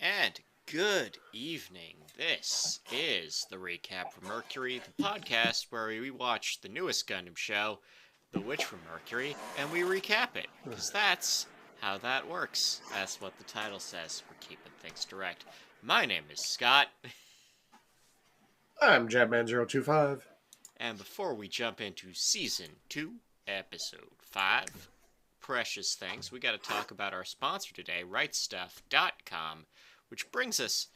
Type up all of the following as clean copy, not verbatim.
And good evening. This is the recap from Mercury, the podcast where we watch the newest Gundam show, The Witch from Mercury, and we recap it. Because that's how that works. That's what the title says. We're keeping things direct. My name is Scott. I'm Jabman025. And before we jump into Season 2, Episode 5, Precious Things, we got to talk about our sponsor today, RightStuff.com, which brings us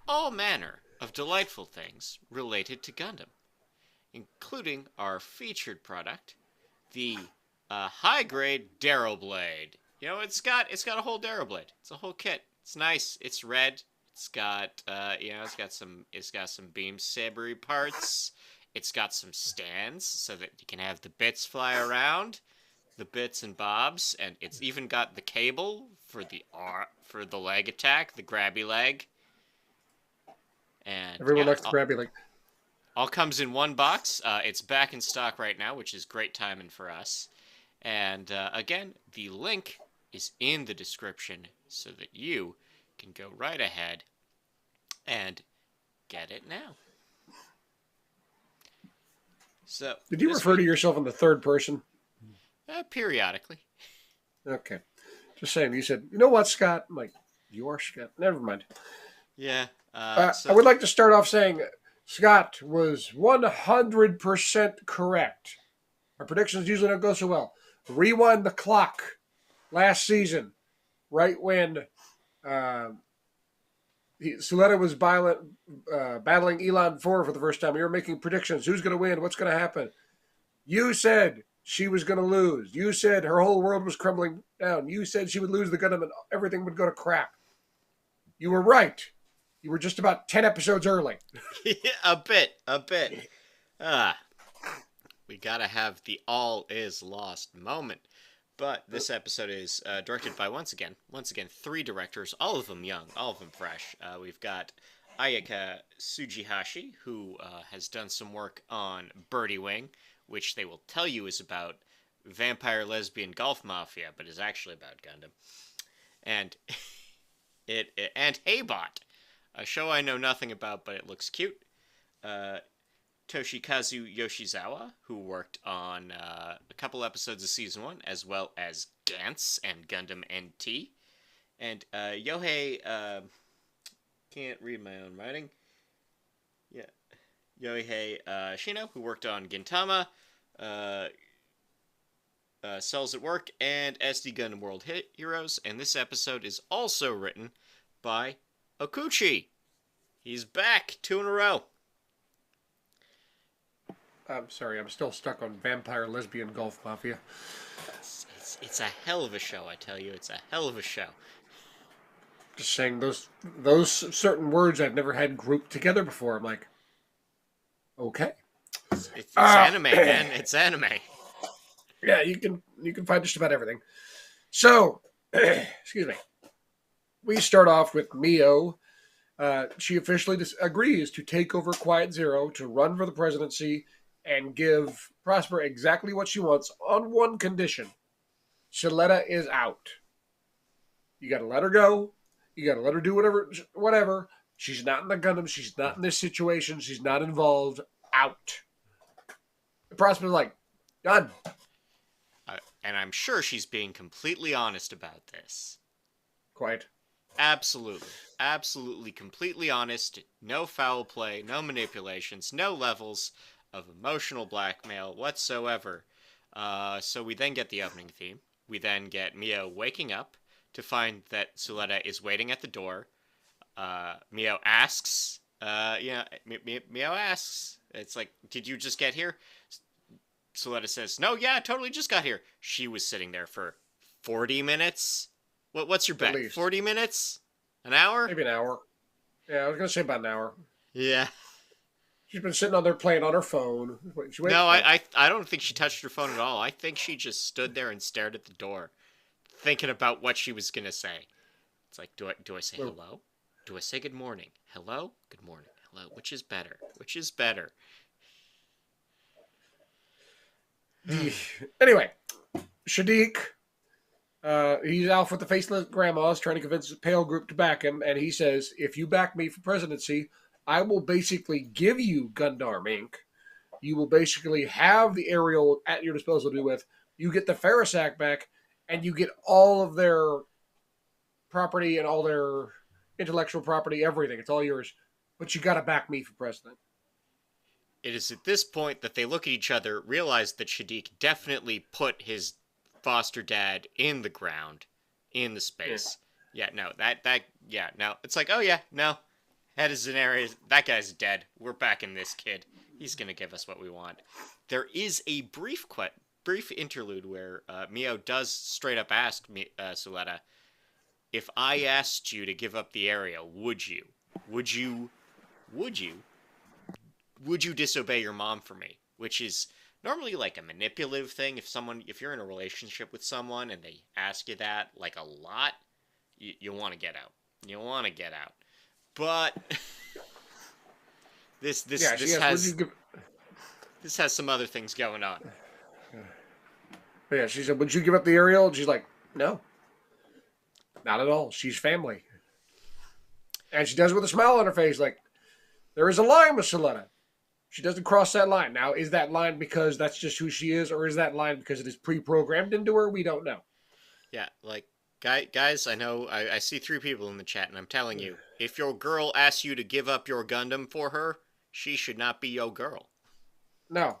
all manner of delightful things related to Gundam, including our featured product, the high-grade Darilbalde. You know, it's got a whole Darilbalde. It's a whole kit. It's nice. It's red. It's got it's got some beam sabery parts. It's got some stands so that you can have the bits fly around, the bits and bobs, and it's even got the cable for the leg attack, the grabby leg. And everyone likes the grabby leg. All comes in one box. It's back in stock right now, which is great timing for us. And again, the link is in the description so that you can go right ahead and get it now. So, did you refer to yourself in the third person? Periodically. Okay. Just saying. You said, you know what, Scott? I'm like, you are Scott. Never mind. Yeah. I would like to start off saying Scott was 100% correct. Our predictions usually don't go so well. Rewind the clock. Last season, right when Suletta was battling Elan 4 for the first time. We were making predictions. Who's going to win? What's going to happen? You said she was going to lose. You said her whole world was crumbling down. You said she would lose the Gundam and everything would go to crap. You were right. You were just about 10 episodes early. A bit. We got to have the all is lost moment. But this episode is directed by, once again, 3 directors, all of them young, all of them fresh. We've got Ayaka Tsujihashi, who has done some work on Birdie Wing, which they will tell you is about vampire lesbian golf mafia, but is actually about Gundam. And and Haybot, a show I know nothing about, but it looks cute. Toshikazu Yoshizawa, who worked on a couple episodes of Season 1, as well as Gantz and Gundam NT. And Yohei, can't read my own writing. Yeah. Yohei Shino, who worked on Gintama, Cells at Work, and SD Gundam World Heroes. And this episode is also written by Okuchi. He's back, 2 in a row. I'm sorry, I'm still stuck on vampire lesbian golf mafia. It's a hell of a show, I tell you. It's a hell of a show. Just saying those certain words I've never had grouped together before. I'm like, okay. It's anime, man. It's anime. Yeah, you can find just about everything. So, excuse me. We start off with Mio. She officially agrees to take over Quiet Zero to run for the presidency and give Prosper exactly what she wants on one condition. Suletta is out. You got to let her go. You got to let her do whatever. She's not in the Gundam. She's not in this situation. She's not involved. Out. Prosper's like, done. And I'm sure she's being completely honest about this. Quite. Absolutely, completely honest. No foul play, no manipulations, no levels of emotional blackmail whatsoever. So we then get the opening theme. We then get Mio waking up to find that Suletta is waiting at the door. Mio asks, Mio asks, it's like, did you just get here? Suletta says, no, yeah, I totally just got here. She was sitting there for 40 minutes? What's your bet? 40 minutes? An hour? Maybe an hour. Yeah, I was going to say about an hour. Yeah. She's been sitting on there playing on her phone. No, I don't think she touched her phone at all. I think she just stood there and stared at the door, thinking about what she was going to say. It's like, do I say hello? Do I say good morning? Hello? Good morning. Hello? Which is better? Anyway, Shadiq He's out with the faceless grandmas trying to convince the pale group to back him, and he says, "If you back me for presidency, I will basically give you Gundam Inc. You will basically have the aerial at your disposal to do with. You get the Farasak back, and you get all of their property and all their intellectual property, everything. It's all yours. But you got to back me for president." It is at this point that they look at each other, realize that Shadiq definitely put his foster dad in the ground, in the space. Yeah, no, yeah, no. It's like, oh yeah, no. Head is an area. That guy's dead. We're backing this kid. He's gonna give us what we want. There is a brief interlude where Mio does straight up ask me, Suletta, if I asked you to give up the area, would you? Would you? Would you? Would you disobey your mom for me? Which is normally like a manipulative thing. If you're in a relationship with someone and they ask you that like a lot, you want to get out. You want to get out. But this has some other things going on. Yeah, she said, "Would you give up the aerial?" And she's like, "No, not at all. She's family." And she does it with a smile on her face, like, there is a line with Suletta. She doesn't cross that line. Now, is that line because that's just who she is, or is that line because it is pre-programmed into her? We don't know. Yeah, like, guys, I know, I see 3 people in the chat, and I'm telling you, if your girl asks you to give up your Gundam for her, she should not be your girl. No.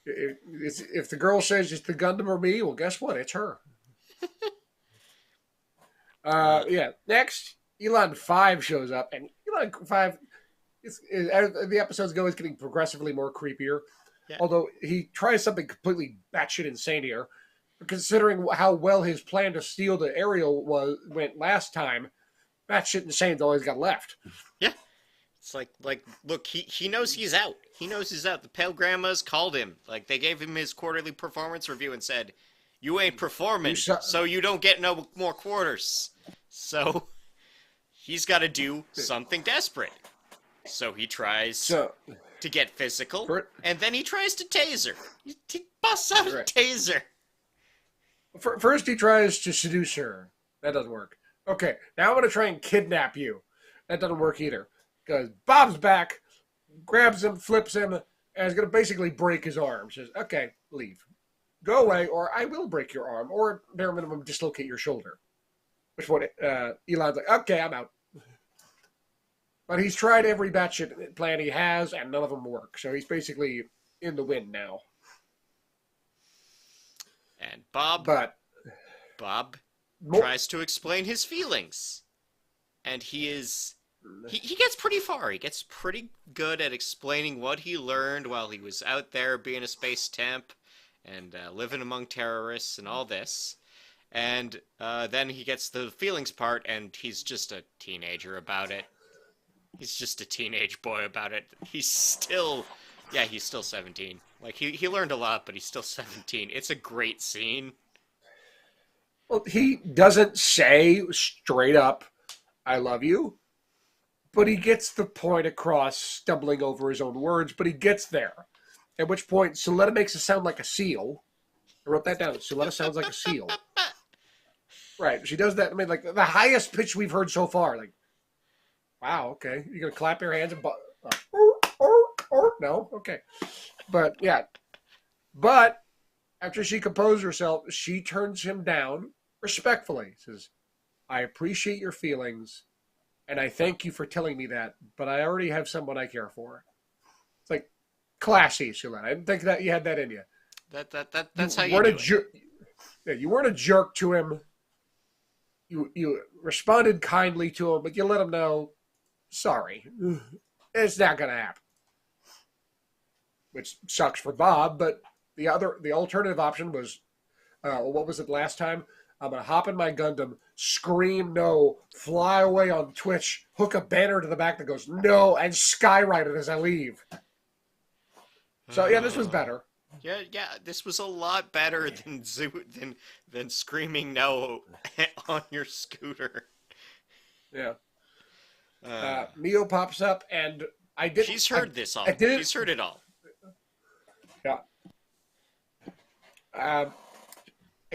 If the girl says it's the Gundam or me, well, guess what? It's her. Yeah. Next, Elon 5 shows up, and Elon 5, as the episodes go, is getting progressively more creepier. Yeah. Although he tries something completely batshit insane here. Considering how well his plan to steal the aerial went last time, batshit insane's all he's got left. Yeah. It's like, look, he knows he's out. He knows he's out. The Pale Grandmas called him. Like, they gave him his quarterly performance review and said, you ain't performing, so you don't get no more quarters. So, he's got to do something desperate. So he tries to get physical, and then he tries to taser. He busts out a taser. First, he tries to seduce her. That doesn't work. Okay, now I'm going to try and kidnap you. That doesn't work either. Because Bob's back, grabs him, flips him, and is going to basically break his arm. Says, okay, leave. Go away, or I will break your arm, or bare minimum, dislocate your shoulder. Which one? Elon's like, okay, I'm out. But he's tried every batshit plan he has, and none of them work. So he's basically in the wind now. And Bob tries to explain his feelings. And he gets pretty far. He gets pretty good at explaining what he learned while he was out there being a space temp and living among terrorists and all this. And then he gets the feelings part, and he's just a teenager about it. He's just a teenage boy about it. He's still 17. Like, he learned a lot, but he's still 17. It's a great scene. Well, he doesn't say straight up, I love you. But he gets the point across, stumbling over his own words, but he gets there. At which point, Suletta makes it sound like a seal. I wrote that down. Suletta sounds like a seal. Right. She does that. I mean, like, the highest pitch we've heard so far. Like, wow, okay. You're going to clap your hands and... no? Okay. But, yeah. But, after she composes herself, she turns him down respectfully. Says, I appreciate your feelings, and I thank you for telling me that, but I already have someone I care for. It's like, classy, Suletta. I didn't think that you had that in you. That's how you do it. Yeah, you weren't a jerk to him. You responded kindly to him, but you let him know, sorry, it's not going to happen. Which sucks for Bob, but the alternative option was, what was it last time? I'm going to hop in my Gundam, scream no, fly away on Twitch, hook a banner to the back that goes no, and skywrite it as I leave. So, yeah, this was better. Yeah, this was a lot better than screaming no on your scooter. Yeah. Mio pops up, and I did. She's heard this all. She's heard it all. Yeah. I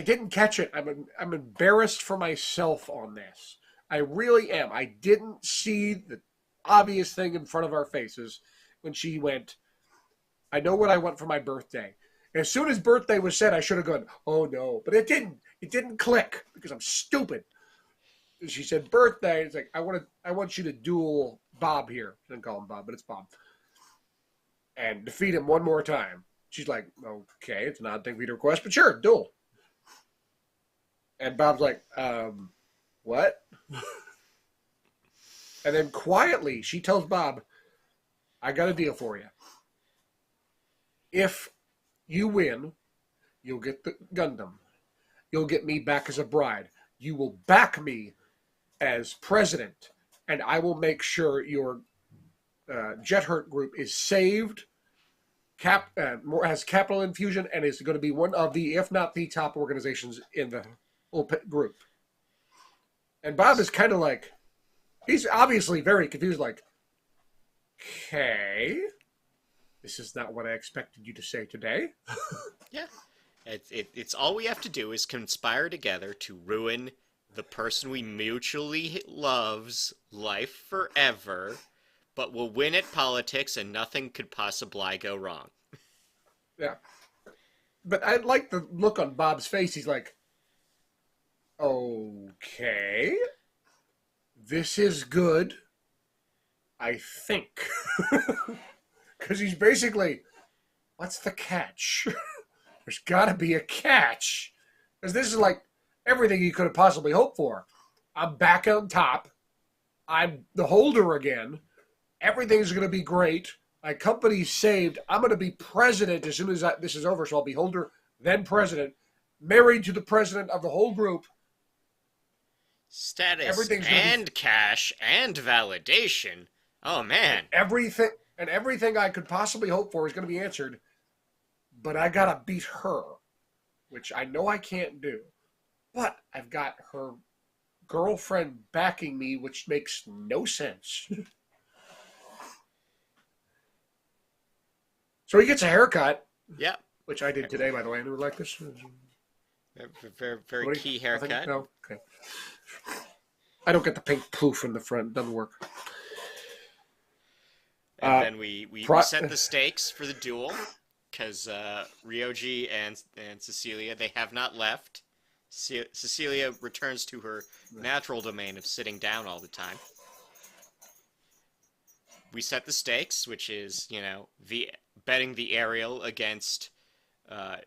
I didn't catch it. I'm embarrassed for myself on this. I really am. I didn't see the obvious thing in front of our faces when she went, I know what I want for my birthday. As soon as birthday was said, I should have gone, oh no. But it didn't. It didn't click because I'm stupid. She said birthday. It's like, I want you to duel Bob here. I didn't call him Bob, but it's Bob. And defeat him one more time. She's like, okay, it's an odd thing for you to request, but sure, duel. And Bob's like, what? And then quietly, she tells Bob, I got a deal for you. If you win, you'll get the Gundam. You'll get me back as a bride. You will back me as president. And I will make sure your Jet Hurt group is saved, has capital infusion, and is going to be one of the, if not the top organizations in the whole group. And Bob is kind of like, he's obviously very confused, like, okay, this is not what I expected you to say today. Yeah. It's all we have to do is conspire together to ruin the person we mutually love's life forever, but we'll win at politics and nothing could possibly go wrong. Yeah. But I like the look on Bob's face. He's like, okay, this is good, I think. Because he's basically, what's the catch? There's got to be a catch. Because this is like everything you could have possibly hoped for. I'm back on top. I'm the holder again. Everything's going to be great. My company's saved. I'm going to be president as soon as this is over. So I'll be holder, then president, married to the president of the whole group. Status and cash and validation. Oh, man. Everything I could possibly hope for is going to be answered. But I got to beat her, which I know I can't do. But I've got her girlfriend backing me, which makes no sense. So he gets a haircut. Yeah. Which I did today, by the way. I never like this. Very key haircut. No? Okay. I don't get the pink poof in the front. It doesn't work. And then we set the stakes for the duel, because Ryoji and Cecilia, they have not left. Cecilia returns to her natural domain of sitting down all the time. We set the stakes, which is, betting the Ariel against,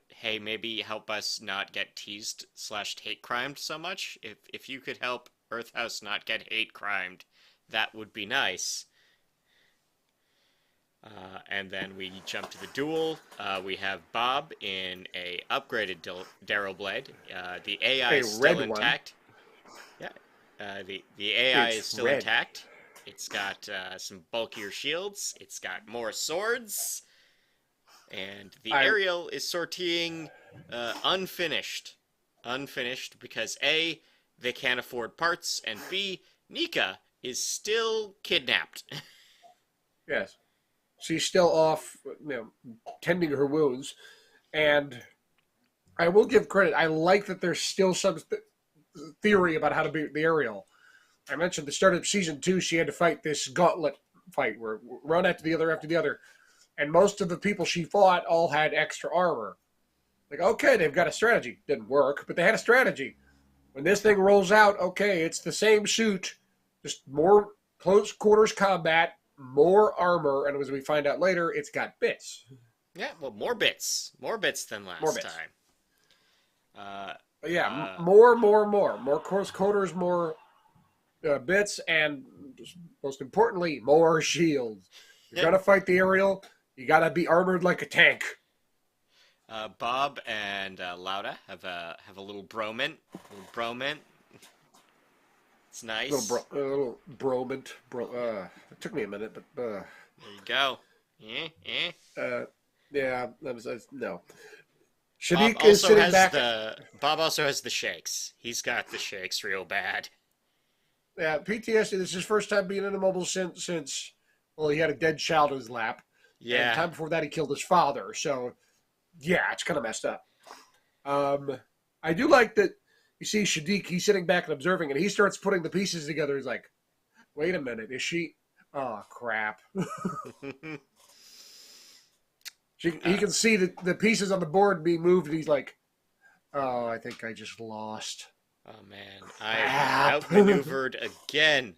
hey, maybe help us not get teased / hate crimed so much. If you could help Earthhouse not get hate crimed, that would be nice. And then we jump to the duel. We have Bob in a upgraded Darilbalde. The AI is still intact. One. Yeah. The AI is still intact. It's got some bulkier shields. It's got more swords. And the Ariel is sortieing unfinished. Unfinished because A, they can't afford parts, and B, Nika is still kidnapped. Yes. She's still off, tending her wounds. And I will give credit. I like that there's still some theory about how to beat the Ariel. I mentioned the start of season 2, she had to fight this gauntlet fight where run after the other. And most of the people she fought all had extra armor. Like, okay, they've got a strategy. Didn't work, but they had a strategy. When this thing rolls out, okay, it's the same suit, just more close quarters combat, more armor, and as we find out later, it's got bits. Yeah, well, more bits than last time. More close quarters, more bits, and most importantly, more shields. You're gonna fight the Ariel, you gotta be armored like a tank. Bob and Lauda have a little bromant. It's nice. A little bromant. It took me a minute, but there you go. Yeah. No. Bob is sitting back. Bob also has the shakes. He's got the shakes real bad. Yeah, PTSD. This is his first time being in a mobile since he had a dead child in his lap. Yeah. And time before that, he killed his father. So, yeah, it's kind of messed up. I do like that you see Shadiq, he's sitting back and observing, and he starts putting the pieces together. He's like, wait a minute, is she? Oh, crap. He can see the pieces on the board being moved, and he's like, oh, I think I just lost. Oh man, I Crap. outmaneuvered again.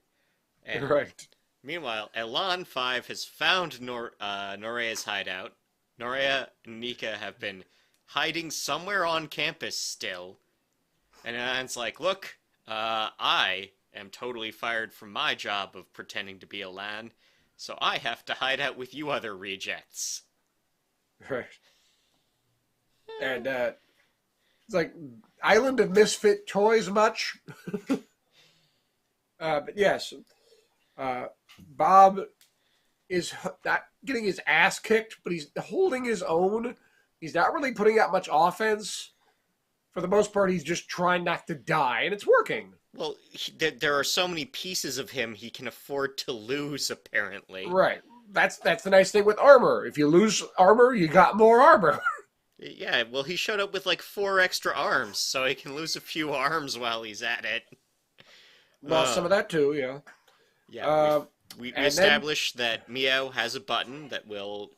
And Right. meanwhile, Elan 5 has found Norea's hideout. Norea and Nika have been hiding somewhere on campus still. And Elan's like, look, I am totally fired from my job of pretending to be Elan, so I have to hide out with you other rejects. Right. And it's like Island of Misfit Toys much. But yes, Bob is not getting his ass kicked, but he's holding his own. He's not really putting out much offense. For the most part, he's just trying not to die, and it's working. Well, there are so many pieces of him he can afford to lose, apparently. Right. That's the nice thing with armor. If you lose armor, you got more armor. Yeah, well, he showed up with like 4 extra arms, so he can lose a few arms while he's at it. Lost some of that too, yeah. Yeah, we established that Mio has a button that will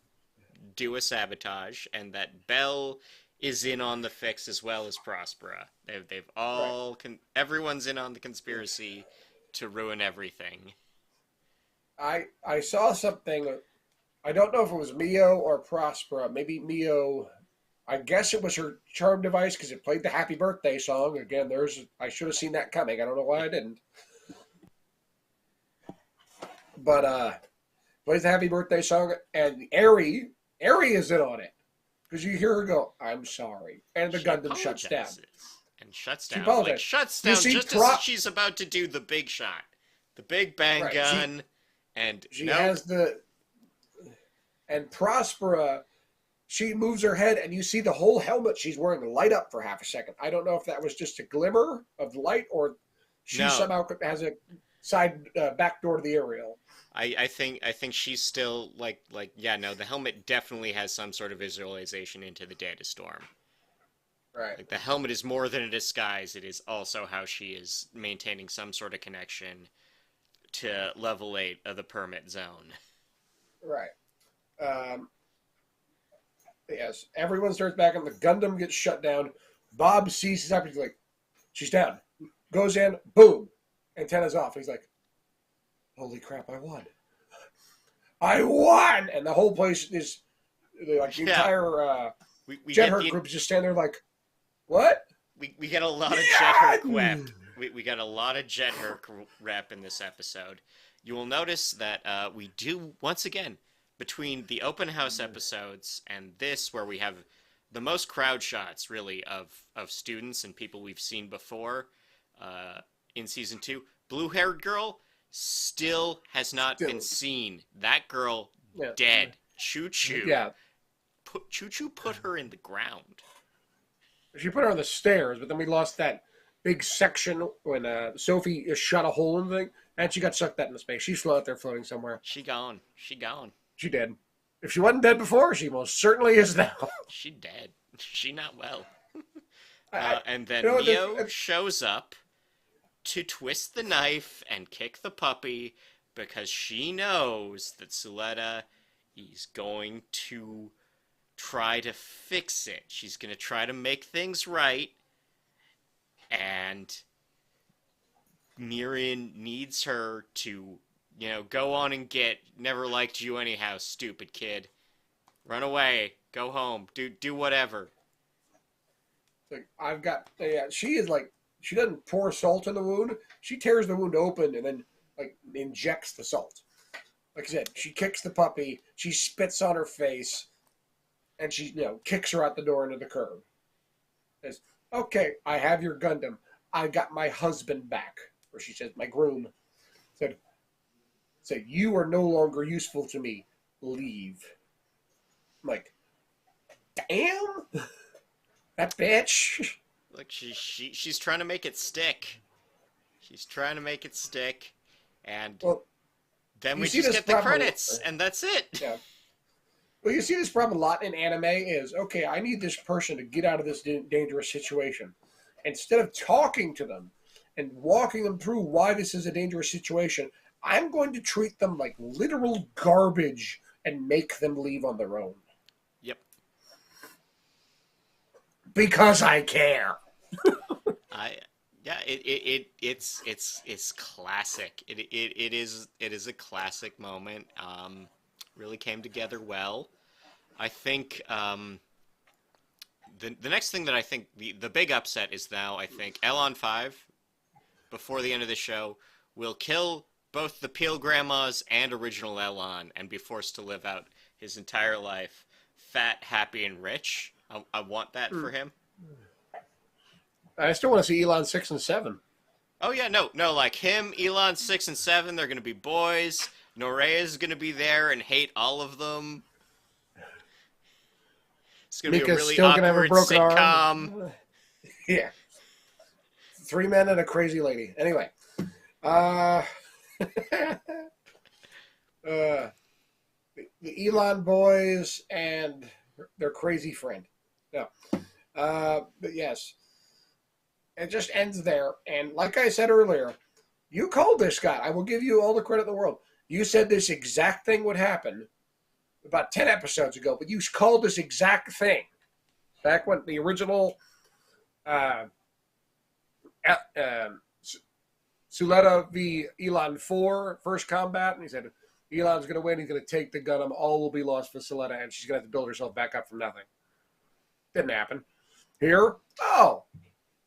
do a sabotage, and that Belle is in on the fix as well as Prospera. They've all everyone's in on the conspiracy to ruin everything. I saw something. I don't know if it was Mio or Prospera. Maybe Mio. I guess it was her charm device because it played the Happy Birthday song. Again, I should have seen that coming. I don't know why I didn't. But plays the Happy Birthday song, and Ari is in on it. Because you hear her go, I'm sorry. And the Gundam shuts down. And shuts down. Like, shuts down just as she's about to do the big shot. The big bang gun. She has the... And Prospera, she moves her head, and you see the whole helmet she's wearing light up for half a second. I don't know if that was just a glimmer of light, or she somehow has a side back door to the aerial. I think she's still the helmet definitely has some sort of visualization into the data storm. Right. Like, the helmet is more than a disguise. It is also how she is maintaining some sort of connection to level 8 of the permit zone. Right. Yes. Everyone starts back and the Gundam gets shut down. Bob sees his happening. He's like, she's down. Goes in. Boom. Antenna's off. He's like, holy crap, I won. I won! And the whole place is, like, the entire Jet Hurt group is just standing there like, what? We get a lot of Jet Hurt rep. We got a lot of Jet Hurt rep in this episode. You will notice that we do, once again, between the open house episodes and this, where we have the most crowd shots, really, of students and people we've seen before in Season 2, blue-haired girl still has not been seen. That girl dead. Choo-choo. Yeah. Choo-choo put her in the ground. She put her on the stairs, but then we lost that big section when Sophie shot a hole in the thing, and she got sucked out into space. She's out there floating somewhere. She gone. She dead. If she wasn't dead before, she most certainly is now. She dead. She not well. And then Mio shows up to twist the knife and kick the puppy because she knows that Suletta is going to try to fix it. She's going to try to make things right. And Miriam needs her to, go on and get never liked you anyhow, stupid kid. Run away. Go home. Do whatever. Like, she is like, she doesn't pour salt in the wound. She tears the wound open and then, like, injects the salt. Like I said, she kicks the puppy, she spits on her face, and she, kicks her out the door into the curb. Says, okay, I have your Gundam. I got my husband back. Or she says, my groom. Said, you are no longer useful to me. Leave. I'm like, damn! That bitch! Like, she's trying to make it stick. And then we just get the credits, and that's it. Yeah. Well, you see this problem a lot in anime is, okay, I need this person to get out of this dangerous situation. instead of talking to them and walking them through why this is a dangerous situation, I'm going to treat them like literal garbage and make them leave on their own. Yep. Because I care. It's classic. It is a classic moment. Really came together well. I think the next thing that I think the big upset is now, I think Elon 5 before the end of the show will kill both the Peel grandmas and original Elon and be forced to live out his entire life fat, happy, and rich. I want that for him. I still want to see Elon 6 and 7. Oh yeah, no, like him, Elon 6 and 7, they're gonna be boys. Norea's gonna be there and hate all of them. It's gonna be a really still gonna have a awkward broken sitcom. Arm. Yeah. 3 men and a crazy lady. Anyway. The Elon boys and their crazy friend. No. But yes. It just ends there. And like I said earlier, you called this, Scott. I will give you all the credit in the world. You said this exact thing would happen about 10 episodes ago, but you called this exact thing. Back when the original Suletta v. Elon 4 first combat, and he said, Elon's going to win, he's going to take the Gundam, all will be lost for Suletta, and she's going to have to build herself back up from nothing. Didn't happen. Here,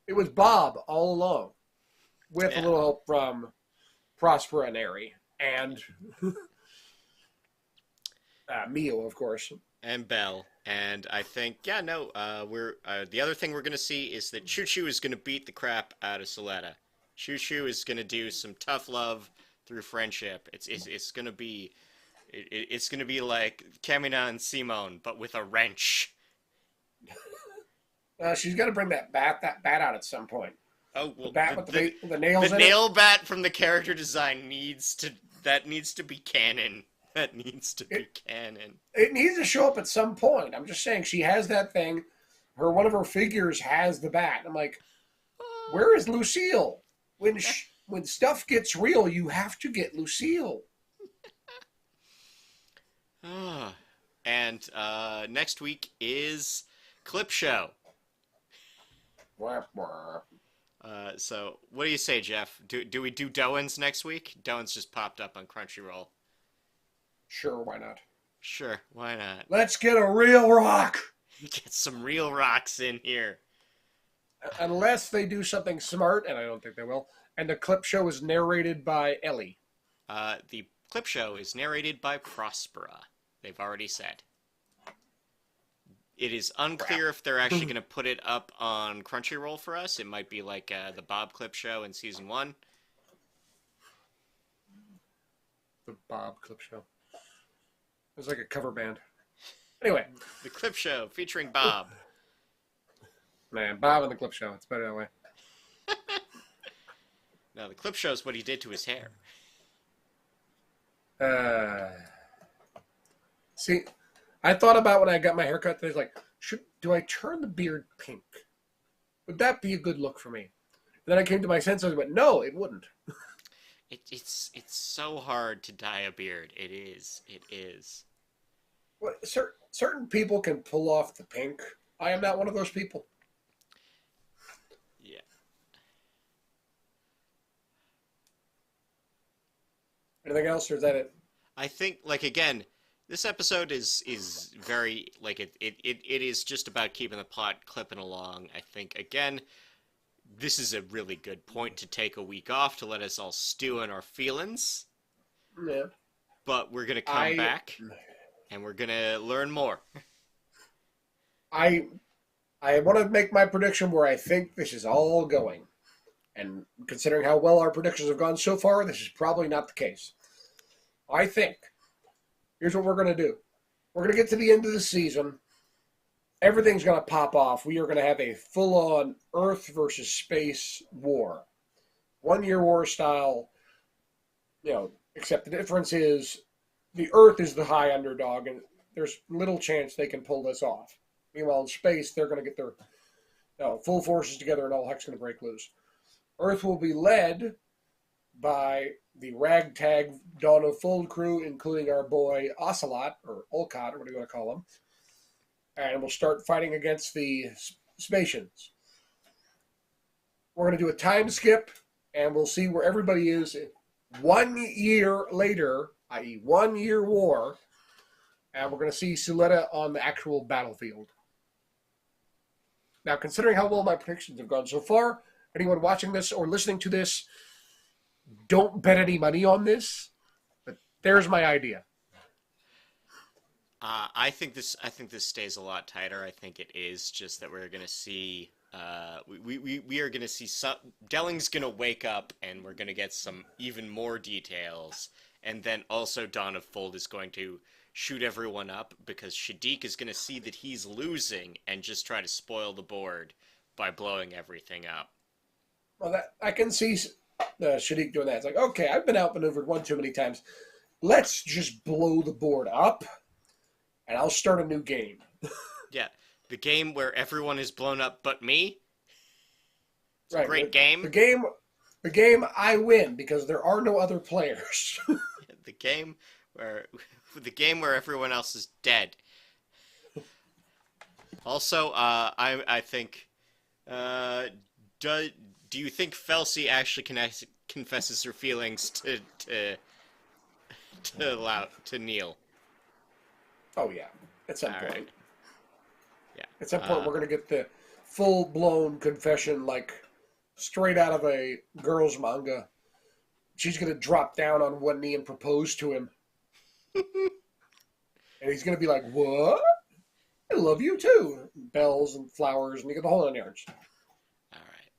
it was Bob all along, with a little help from Prospera and Airy, and Mio, of course. And Belle. And I think, we're the other thing we're going to see is that Choo Choo is going to beat the crap out of Suletta. Choo Choo is going to do some tough love through friendship. It's going to be like Kamina and Simone, but with a wrench. She's got to bring that bat out at some point. Oh, well, the bat with the nails the in nail it? bat from the character design needs to be canon. That needs to be canon. It needs to show up at some point. I'm just saying, she has that thing. One of her figures has the bat. I'm like, where is Lucille? When stuff gets real, you have to get Lucille. And next week is Clip Show. So what do you say, Jeff? Do we do Doan's next week? Doan's just popped up on Crunchyroll. Sure, why not? Sure, why not? Let's get a real rock. Get some real rocks in here. Unless they do something smart, and I don't think they will, and the Clip Show is narrated by Ellie. The Clip Show is narrated by Prospera. They've already said. It is unclear if they're actually going to put it up on Crunchyroll for us. It might be like the Bob Clip Show in Season 1. The Bob Clip Show. It was like a cover band. Anyway. The Clip Show featuring Bob. Man, Bob and the Clip Show. It's better that way. No, the Clip Show is what he did to his hair. See, I thought about when I got my haircut, I was like, do I turn the beard pink? Would that be a good look for me? And then I came to my senses and went, no, it wouldn't. It's so hard to dye a beard. It is. Well, certain people can pull off the pink. I am not one of those people. Yeah. Anything else, or is that it? I think, again, this episode is very, it is just about keeping the plot clipping along. I think, again, this is a really good point to take a week off to let us all stew in our feelings. Yeah. But we're going to come back, and we're going to learn more. I want to make my prediction where I think this is all going. And considering how well our predictions have gone so far, this is probably not the case. I think, here's what we're going to do. We're going to get to the end of the season. Everything's going to pop off. We are going to have a full-on Earth versus space war. 1 year war style, except the difference is the Earth is the high underdog, and there's little chance they can pull this off. Meanwhile, in space, they're going to get No, full forces together and all heck's going to break loose. Earth will be led by the ragtag Dawn of Fold crew, including our boy Ocelot, or Olcott, or what do you want to call him. And we'll start fighting against the Spatians. We're going to do a time skip, and we'll see where everybody is 1 year later, i.e., 1 year war, and we're going to see Suletta on the actual battlefield. Now, considering how well my predictions have gone so far, anyone watching this or listening to this, don't bet any money on this, but there's my idea. I think this stays a lot tighter. I think it is just that we're gonna see. We are gonna see some. Delling's gonna wake up, and we're gonna get some even more details. And then also Dawn of Fold is going to shoot everyone up because Shadiq is gonna see that he's losing and just try to spoil the board by blowing everything up. Well, that I can see Shadiq doing that. It's like, okay, I've been outmaneuvered one too many times. Let's just blow the board up, and I'll start a new game. Yeah, the game where everyone is blown up but me. It's Right, a great game. The game I win because there are no other players. The game where everyone else is dead. Also, I think, do you think Felsi actually confesses her feelings to Neil? Oh yeah, at some All point. right. Yeah. At some point, we're gonna get the full-blown confession, like straight out of a girl's manga. She's gonna drop down on one knee and propose to him, and he's gonna be like, "What? I love you too." Bells and flowers, and you get the whole 9 yards. All right.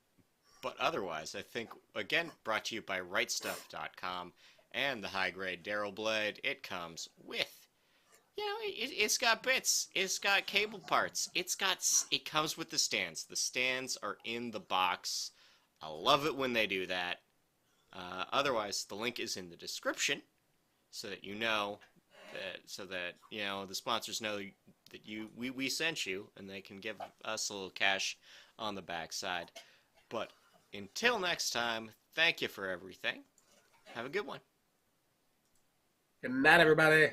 But otherwise, I think, again, brought to you by RightStuff.com and the high-grade Darilbalde. It comes with, it's got bits. It's got cable parts. It comes with the stands. The stands are in the box. I love it when they do that. Otherwise, the link is in the description so that the sponsors know that we sent you and they can give us a little cash on the backside. But until next time, thank you for everything. Have a good one. Good night, everybody.